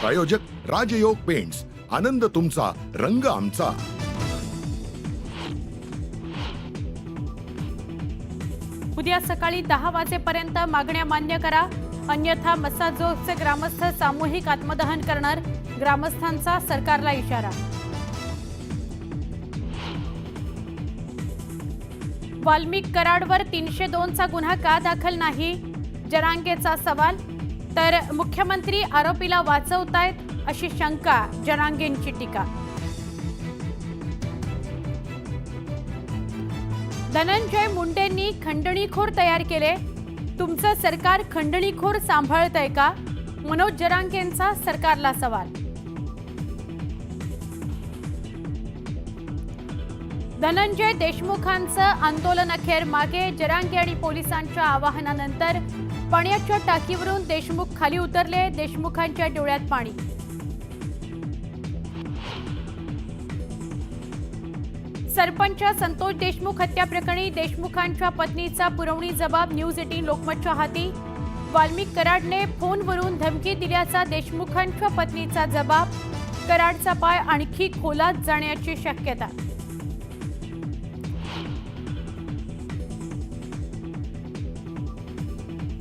प्रायोजक राजयोग पेंट्स, आनंद तुमचा, रंग आमचा। उद्या सकाळी 10 वाजेपर्यंत मागण्या मान्य करा, अन्यथा मसाजोगचे ग्रामस्थ सामूहिक आत्मदहन करणार, ग्रामस्थांचा सरकारला इशारा। वाल्मिक कराडवर 302 चा गुन्हा का दाखल नाही, जरांगेचा सवाल। तर मुख्यमंत्री आरोपीला वाचवतायत अशी शंका, जरांगेंची टीका। धनंजय मुंडेंनी खंडणीखोर तयार केले, तुमचं सरकार खंडणीखोर सांभाळतंय का, मनोज जरांगेंचा सरकारला सवाल। धनंजय देशमुखांचं आंदोलन अखेर मागे, जरांगे आणि पोलिसांच्या आवाहनानंतर पाण्याच्या टाकीवरून देशमुख खाली उतरले, देशमुखांच्या डोळ्यात पाणी। सरपंच संतोष देशमुख हत्या प्रकरणी देशमुखांच्या पत्नीचा पुरवणी जबाब न्यूज 18 लोकमतच्या हाती। वाल्मिक कराडने फोनवरून धमकी दिल्याचा देशमुखांच्या पत्नीचा जबाब, कराडचा पाय आणखी खोलात जाण्याची शक्यता।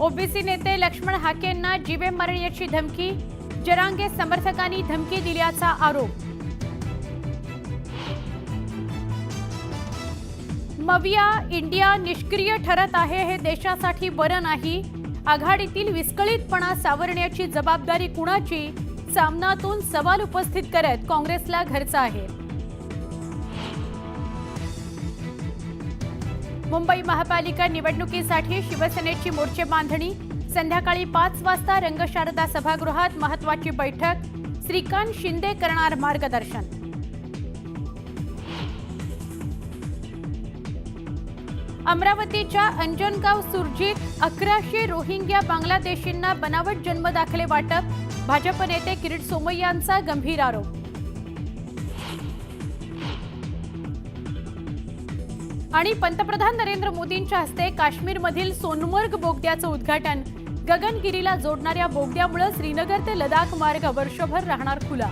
ओबीसी नेते लक्ष्मण हाकेंना जीवे मारण्याची धमकी, जरांगे समर्थकांनी धमकी दिल्याचा आरोप। मविया इंडिया निष्क्रिय ठरत आहे, हे देशासाठी बरं नाही, आघाडीतील विस्कळीतपणा सावरण्याची जबाबदारी कुणाची, सामनातून सवाल उपस्थित करत काँग्रेसला घरचा आहे। मुंबई महापालिका निवडणुकीसाठी शिवसेनेची मोर्चे बांधणी, संध्याकाळी 5 वाजता रंगशारदा सभागृहात महत्त्वाची बैठक, श्रीकांत शिंदे करणार मार्गदर्शन। अमरावतीच्या अंजनगाव सुरजीत 1100 रोहिंग्या बांगलादेशींना बनावट जन्मदाखले वाटप, भाजप नेते किरीट सोमय्यांचा गंभीर आरोप। आणि पंतप्रधान नरेंद्र मोदींच्या हस्ते काश्मीरमधील सोनमर्ग बोगद्याचं उद्घाटन, गगनगिरीला जोडणाऱ्या बोगद्यामुळे श्रीनगर ते लडाख मार्ग वर्षभर राहणार खुला।